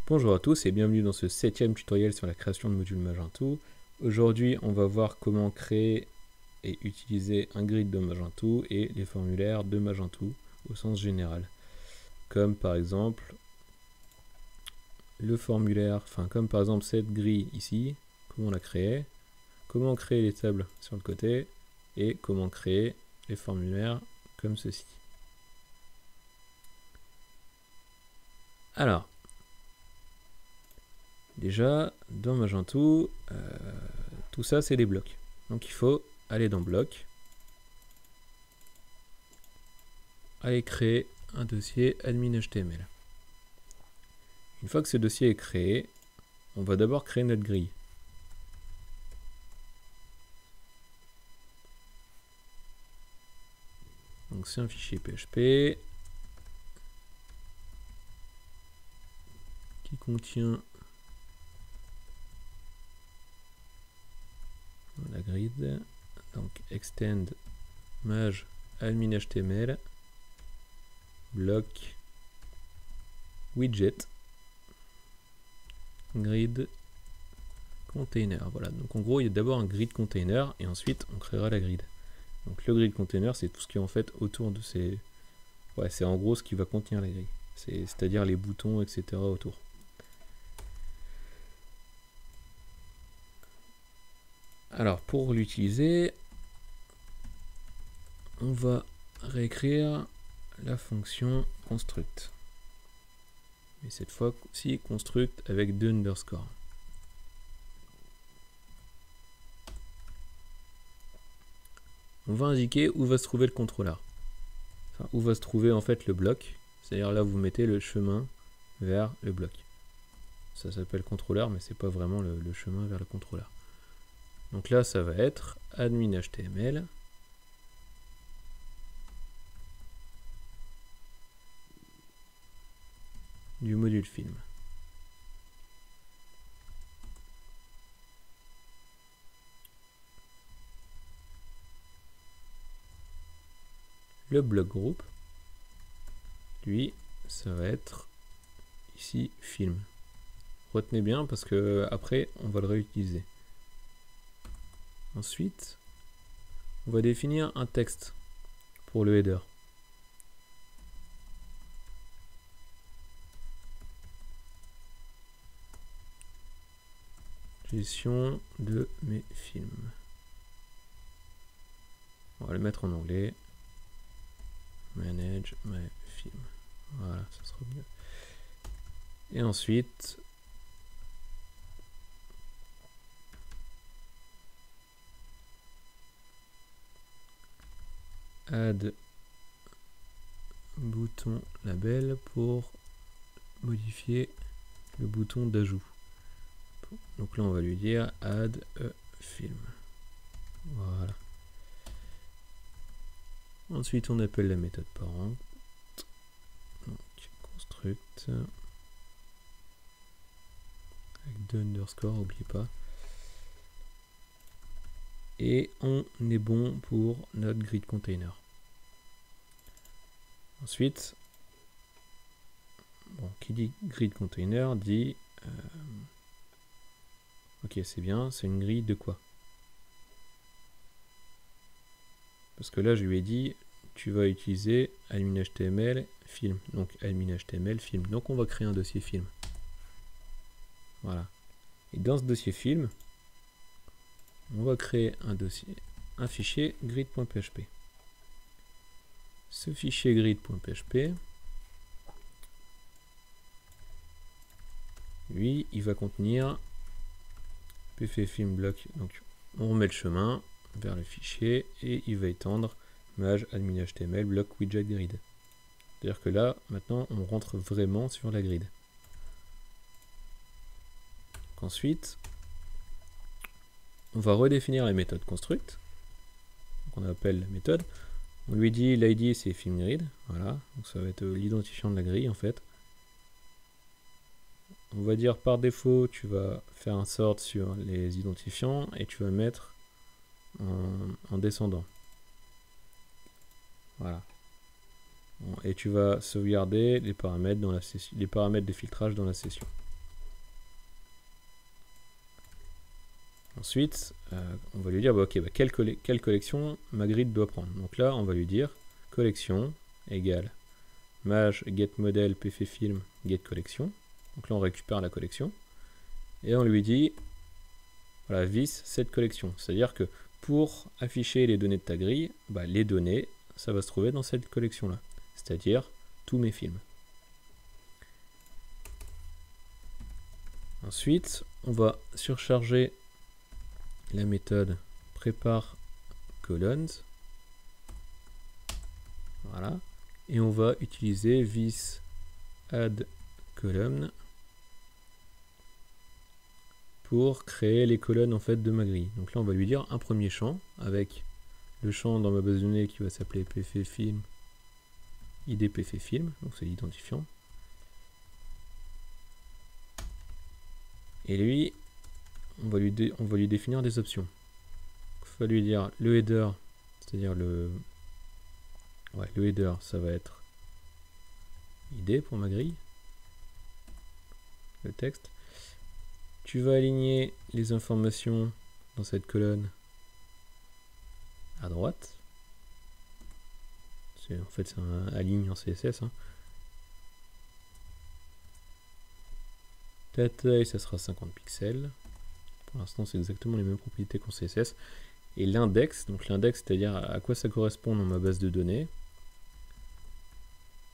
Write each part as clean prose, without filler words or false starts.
Bonjour à tous et bienvenue dans ce 7e tutoriel sur la création de modules Magento. Aujourd'hui, on va voir comment créer et utiliser un grid de Magento et les formulaires de Magento au sens général. Comme par exemple le formulaire, comme par exemple cette grille ici, comment la créer, comment créer les tables sur le côté et comment créer les formulaires comme ceci. Alors, déjà, dans Magento, tout ça c'est des blocs. Donc il faut aller dans bloc, aller créer un dossier admin HTML. Une fois que ce dossier est créé, on va d'abord créer notre grille. Donc c'est un fichier PHP qui contient la grid, donc extend maj admin HTML bloc widget grid container. Voilà, donc en gros il y a d'abord un grid container et ensuite on créera la grid. Donc le grid container c'est tout ce qui est en fait autour de ces... Ouais, c'est en gros ce qui va contenir la grille, c'est-à-dire les boutons etc. autour. Alors pour l'utiliser, on va réécrire la fonction construct. Et cette fois-ci construct avec 2 underscores. On va indiquer où va se trouver le contrôleur. Enfin, où va se trouver en fait le bloc. C'est-à-dire là vous mettez le chemin vers le bloc. Ça s'appelle contrôleur mais c'est pas vraiment le chemin vers le contrôleur. Donc là ça va être admin HTML du module film. Le bloc groupe, lui, ça va être ici film. Retenez bien parce que après on va le réutiliser. Ensuite, on va définir un texte pour le header. Gestion de mes films. On va le mettre en anglais. Manage my film. Voilà, ça sera mieux. Et ensuite, add bouton label pour modifier le bouton d'ajout. Donc là on va lui dire add a film. Voilà. Ensuite on appelle la méthode parent. Donc construct avec 2 underscores, n'oubliez pas. Et on est bon pour notre grid container. Ensuite, bon, qui dit grid container dit ok, c'est bien, c'est une grille de quoi? Parce que là, je lui ai dit, tu vas utiliser admin HTML film. Donc, admin HTML film. Donc, on va créer un dossier film. Voilà. Et dans ce dossier film, on va créer un fichier grid.php. Ce fichier grid.php, lui, il va contenir phfilm bloc. Donc, on remet le chemin vers le fichier et il va étendre maj admin HTML bloc widget grid. C'est-à-dire que là, maintenant, on rentre vraiment sur la grid. Donc ensuite, on va redéfinir la méthode construct. Donc on appelle la méthode. On lui dit l'id c'est filmGrid. Voilà, donc ça va être l'identifiant de la grille en fait. on va dire par défaut, tu vas faire un sort sur les identifiants et tu vas mettre en descendant. Voilà. Et tu vas sauvegarder les paramètres dans la session, les paramètres de filtrage dans la session. Ensuite, on va lui dire, bah, ok, bah, quelle collection ma grid doit prendre. Donc là, on va lui dire collection égale maj get model pf film get collection. Donc là, on récupère la collection. Et on lui dit, voilà, vis cette collection. C'est-à-dire que pour afficher les données de ta grille, bah, les données, ça va se trouver dans cette collection-là. C'est-à-dire tous mes films. Ensuite, on va surcharger la méthode prépare columns. Voilà. Et on va utiliser vis add column pour créer les colonnes en fait de ma grille. Donc là on va lui dire un premier champ avec le champ dans ma base de données qui va s'appeler pffilm id pffilm, donc c'est l'identifiant. Et lui, on va lui définir des options. Il va lui dire le header, c'est-à-dire le header, ça va être id pour ma grille, le texte. Tu vas aligner les informations dans cette colonne à droite. En fait, c'est un aligne en CSS. Hein. Ta taille, ça sera 50 pixels. Pour l'instant, c'est exactement les mêmes propriétés qu'en CSS. Et l'index, donc l'index, c'est-à-dire à quoi ça correspond dans ma base de données,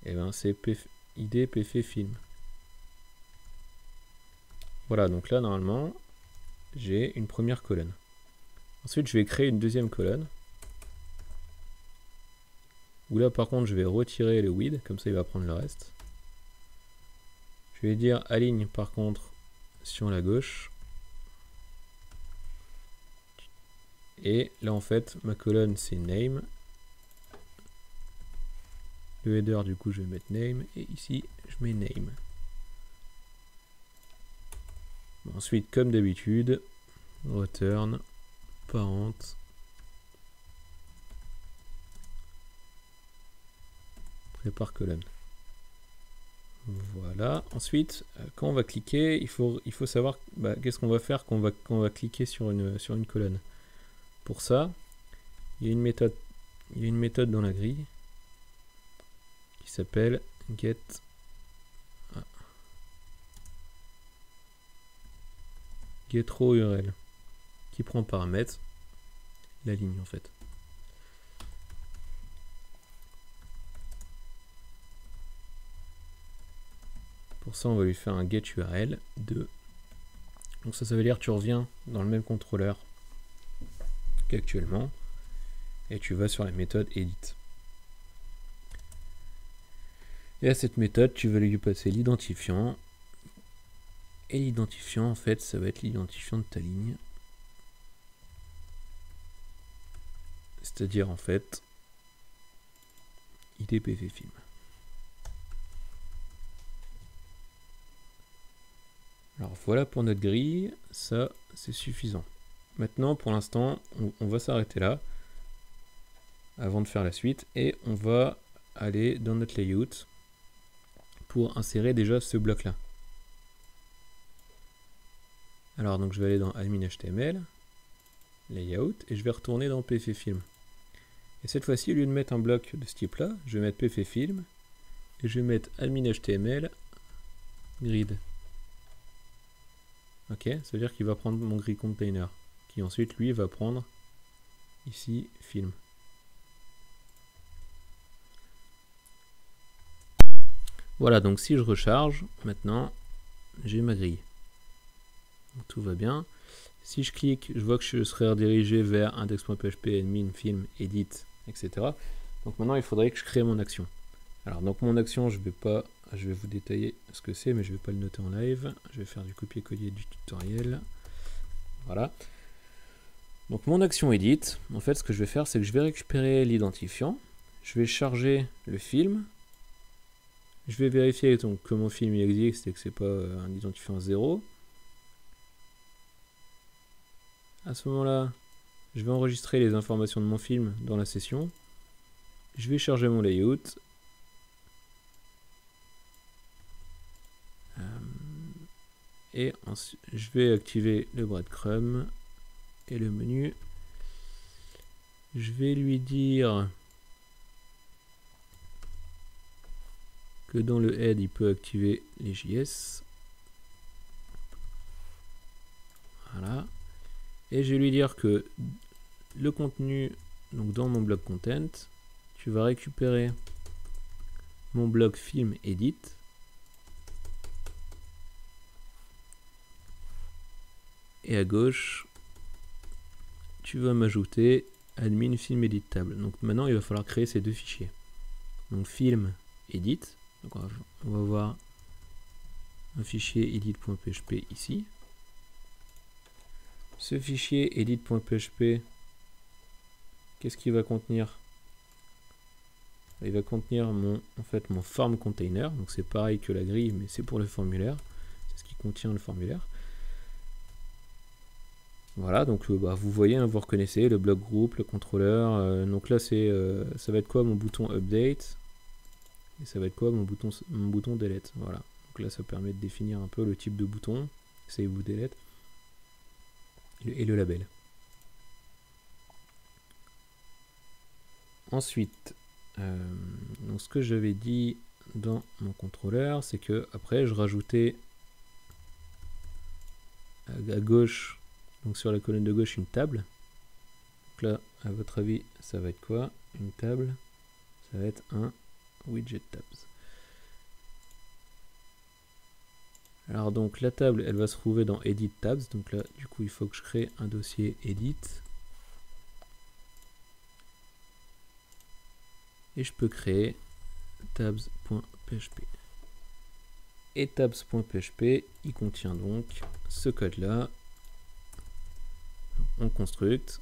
et ben c'est id pffilm. Voilà, donc là, normalement, j'ai une première colonne. Ensuite, je vais créer une deuxième colonne. Où là, par contre, je vais retirer le with, comme ça, il va prendre le reste. Je vais dire aligne, par contre, sur la gauche. Et là, en fait, ma colonne, c'est name. Le header, du coup, je vais mettre name. Et ici, je mets name. Ensuite, comme d'habitude, return, parent, prépare colonne. Voilà. Ensuite, quand on va cliquer, il faut savoir qu'est-ce qu'on va faire quand on va cliquer sur une colonne. Pour ça, il y a une méthode dans la grille qui s'appelle get row URL qui prend paramètre la ligne en fait. Pour ça, on va lui faire un get URL 2. Donc ça veut dire que tu reviens dans le même contrôleur qu'actuellement et tu vas sur la méthode edit. Et à cette méthode, tu vas lui passer l'identifiant. Et l'identifiant, en fait, ça va être l'identifiant de ta ligne. C'est-à-dire, en fait, id pffilm. Alors voilà pour notre grille, ça c'est suffisant. Maintenant, pour l'instant, on va s'arrêter là avant de faire la suite et on va aller dans notre layout pour insérer déjà ce bloc-là. Alors donc je vais aller dans admin HTML, layout et je vais retourner dans pffilm. Et cette fois-ci, au lieu de mettre un bloc de ce type-là, je vais mettre pffilm et je vais mettre admin HTML grid. Ok, ça veut dire qu'il va prendre mon grid container, qui ensuite lui va prendre ici film. Voilà, donc si je recharge, maintenant j'ai ma grille. Donc, tout va bien. Si je clique, je vois que je serai redirigé vers index.php, admin, film, edit, etc. Donc maintenant il faudrait que je crée mon action. Alors donc mon action, je vais vous détailler ce que c'est, mais je ne vais pas le noter en live. Je vais faire du copier-coller du tutoriel. Voilà. Donc mon action edit, en fait ce que je vais faire, c'est que je vais récupérer l'identifiant. Je vais charger le film. Je vais vérifier donc, que mon film il existe et que c'est pas un identifiant 0. À ce moment-là, je vais enregistrer les informations de mon film dans la session. Je vais charger mon layout. Et ensuite, je vais activer le breadcrumb et le menu. Je vais lui dire que dans le head, il peut activer les JS. Voilà. Et je vais lui dire que le contenu, donc dans mon bloc content, tu vas récupérer mon bloc film edit. Et à gauche, tu vas m'ajouter admin film edit table. Donc maintenant, il va falloir créer ces deux fichiers. Donc film edit. Donc on va voir un fichier edit.php ici. Ce fichier edit.php, qu'est-ce qu'il va contenir? Il va contenir mon form container. Donc c'est pareil que la grille, mais c'est pour le formulaire. C'est ce qui contient le formulaire. Voilà, donc vous voyez, hein, vous reconnaissez le bloc groupe, le contrôleur. Donc là, ça va être quoi mon bouton update? Et ça va être quoi mon bouton delete? Voilà. Donc là, ça permet de définir un peu le type de bouton, save ou delete, et le label. Ensuite, donc ce que j'avais dit dans mon contrôleur, c'est que après, je rajoutais à gauche, donc sur la colonne de gauche, une table. Donc là, à votre avis, ça va être quoi? Une table, ça va être un widget tabs. Alors donc la table, elle va se trouver dans edit tabs. Donc là, du coup, il faut que je crée un dossier edit. Et je peux créer tabs.php. Et tabs.php, il contient donc ce code-là. On construct,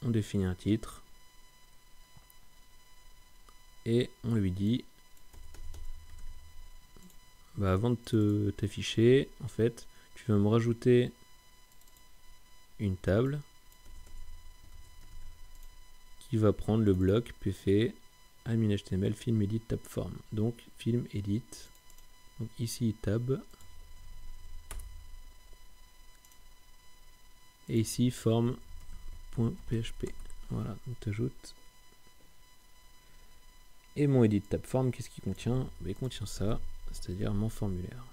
on définit un titre, et on lui dit, avant de t'afficher, en fait, tu vas me rajouter une table qui va prendre le bloc pf admin html film edit tab form. Donc film edit, donc ici tab, et ici form.php. Voilà, donc tu ajoutes. Et mon edit tab form, qu'est-ce qu'il contient? Il contient ça, c'est-à-dire mon formulaire.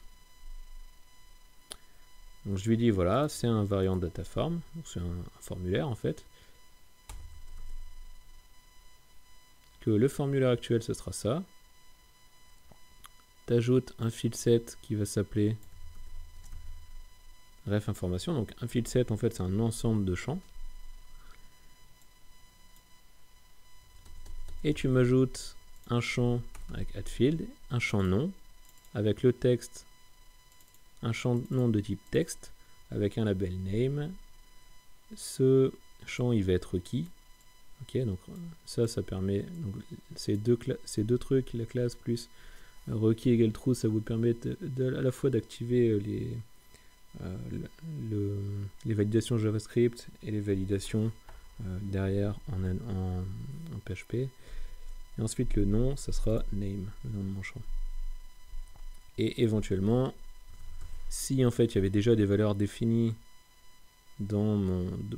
Donc je lui dis voilà, c'est un variant data form, c'est un formulaire en fait. Que le formulaire actuel ce sera ça. Tu ajoutes un field set qui va s'appeler ref information. Donc un field set en fait c'est un ensemble de champs. Et tu m'ajoutes un champ avec addField, un champ nom avec le texte, un champ nom de type texte avec un label name. Ce champ il va être requis. Ok, donc ça permet, donc, ces deux trucs, la classe plus requis égale true, ça vous permet à la fois d'activer les validations JavaScript et les validations derrière en PHP. Et ensuite le nom, ça sera name, le nom de mon champ. Et éventuellement, si en fait il y avait déjà des valeurs définies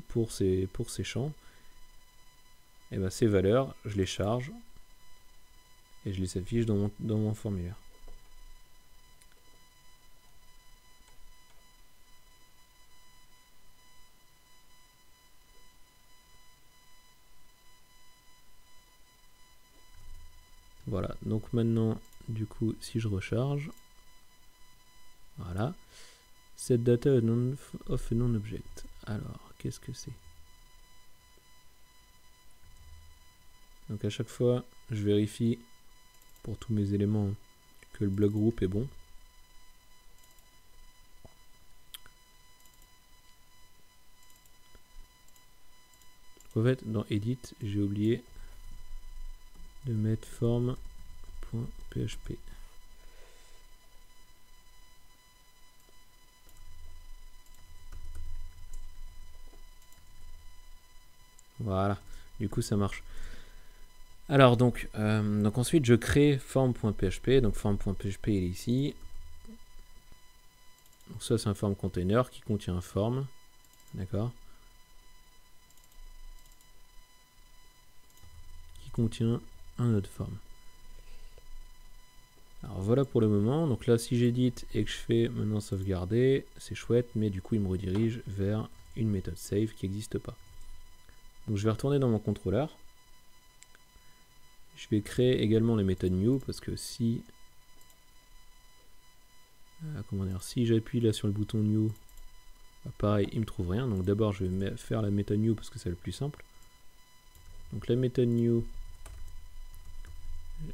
pour ces champs, et bien ces valeurs, je les charge et je les affiche dans mon formulaire. Voilà, donc maintenant, du coup, si je recharge, voilà, set data of a non-object. Alors, qu'est-ce que c'est? Donc à chaque fois, je vérifie pour tous mes éléments que le bloc groupe est bon. En fait, dans Edit, j'ai oublié de mettre form.php. form.php. Voilà, du coup ça marche. Alors donc ensuite je crée form.php, donc form.php il est ici. Donc ça c'est un form container qui contient un form, d'accord, qui contient un autre form. Alors voilà pour le moment, donc là si j'édite et que je fais maintenant sauvegarder, c'est chouette, mais du coup il me redirige vers une méthode save qui n'existe pas. Donc je vais retourner dans mon contrôleur. Je vais créer également les méthodes new parce que si si j'appuie là sur le bouton new, bah pareil il me trouve rien. Donc d'abord je vais faire la méthode new parce que c'est le plus simple. Donc la méthode new,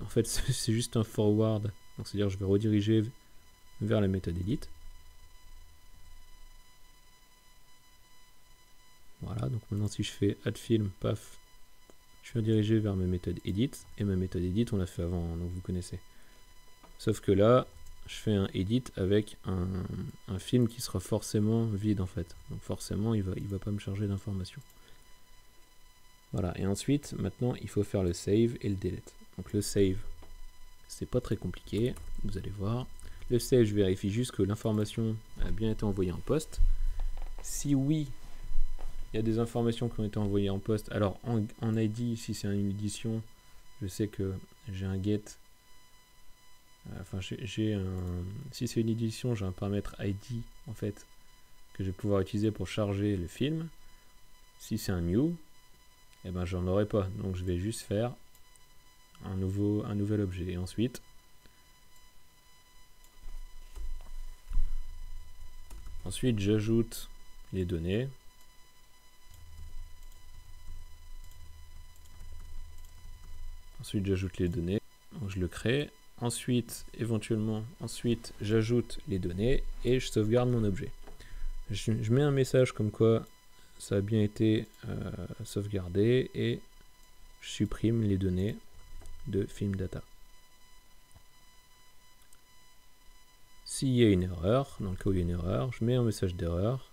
en fait c'est juste un forward, donc c'est à dire je vais rediriger vers la méthode edit. Voilà, donc maintenant si je fais add film, paf, je suis redirigé vers ma méthode edit, et ma méthode edit on l'a fait avant, donc vous connaissez. Sauf que là, je fais un edit avec un film qui sera forcément vide en fait. Donc forcément, il va pas me charger d'informations. Voilà, et ensuite, maintenant, il faut faire le save et le delete. Donc le save, c'est pas très compliqué, vous allez voir. Le save, je vérifie juste que l'information a bien été envoyée en poste. Si oui, il y a des informations qui ont été envoyées en poste. Alors en ID, si c'est une édition, je sais que j'ai un get. Enfin, si c'est une édition, j'ai un paramètre ID en fait que je vais pouvoir utiliser pour charger le film. Si c'est un new, eh ben j'en aurai pas. Donc je vais juste faire un nouvel objet. Et ensuite, j'ajoute les données. Donc je le crée. Ensuite, éventuellement, j'ajoute les données et je sauvegarde mon objet. Je mets un message comme quoi ça a bien été sauvegardé et je supprime les données de film data. S'il y a une erreur, dans le cas où il y a une erreur, je mets un message d'erreur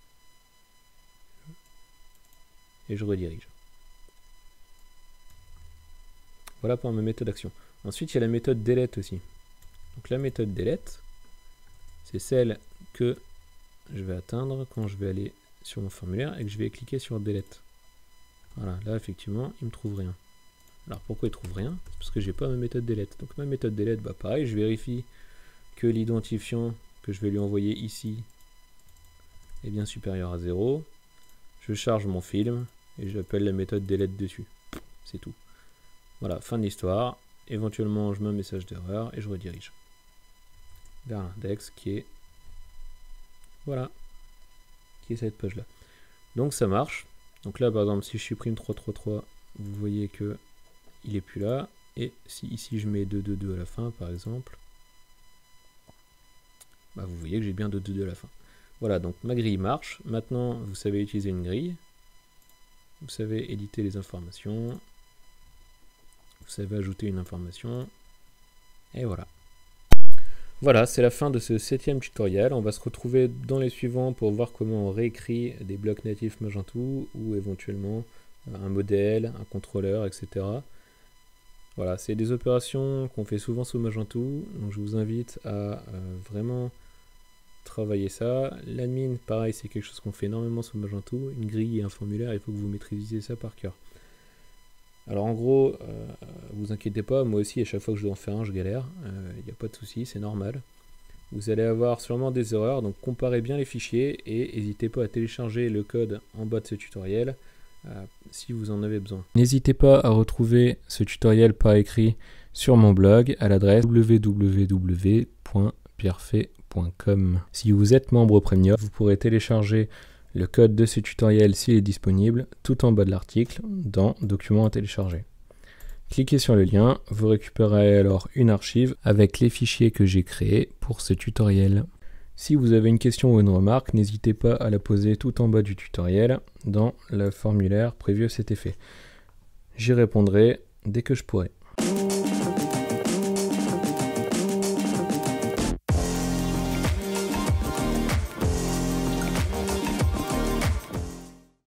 et je redirige. Voilà pour ma méthode d'action. Ensuite, il y a la méthode delete aussi. Donc la méthode delete, c'est celle que je vais atteindre quand je vais aller sur mon formulaire et que je vais cliquer sur delete. Voilà, là effectivement, il ne me trouve rien. Alors pourquoi il ne trouve rien? C'est parce que j'ai pas ma méthode delete. Donc ma méthode delete, bah pareil, je vérifie que l'identifiant que je vais lui envoyer ici est bien supérieur à 0. Je charge mon film et j'appelle la méthode delete dessus. C'est tout. Voilà, fin de l'histoire. Éventuellement, je mets un message d'erreur et je redirige vers l'index qui est, voilà, qui est cette page-là. Donc ça marche. Donc là, par exemple, si je supprime 333, vous voyez que il est plus là. Et si ici je mets 222 à la fin, par exemple, bah, vous voyez que j'ai bien 222 à la fin. Voilà, donc ma grille marche. Maintenant, vous savez utiliser une grille. Vous savez éditer les informations. Vous savez ajouter une information. Et voilà. Voilà, c'est la fin de ce 7e tutoriel. On va se retrouver dans les suivants pour voir comment on réécrit des blocs natifs Magento ou éventuellement un modèle, un contrôleur, etc. Voilà, c'est des opérations qu'on fait souvent sous Magento. Donc je vous invite à vraiment travailler ça. L'admin, pareil, c'est quelque chose qu'on fait énormément sous Magento. Une grille et un formulaire, il faut que vous maîtrisiez ça par cœur. Alors en gros, vous inquiétez pas, moi aussi à chaque fois que je dois en faire un, je galère, il n'y a pas de souci, c'est normal. Vous allez avoir sûrement des erreurs, donc comparez bien les fichiers et n'hésitez pas à télécharger le code en bas de ce tutoriel si vous en avez besoin. N'hésitez pas à retrouver ce tutoriel par écrit sur mon blog à l'adresse www.pierrefait.com. Si vous êtes membre Premium, vous pourrez télécharger le code de ce tutoriel s'il est disponible tout en bas de l'article dans Documents à télécharger. Cliquez sur le lien, vous récupérerez alors une archive avec les fichiers que j'ai créés pour ce tutoriel. Si vous avez une question ou une remarque, n'hésitez pas à la poser tout en bas du tutoriel dans le formulaire prévu à cet effet. J'y répondrai dès que je pourrai.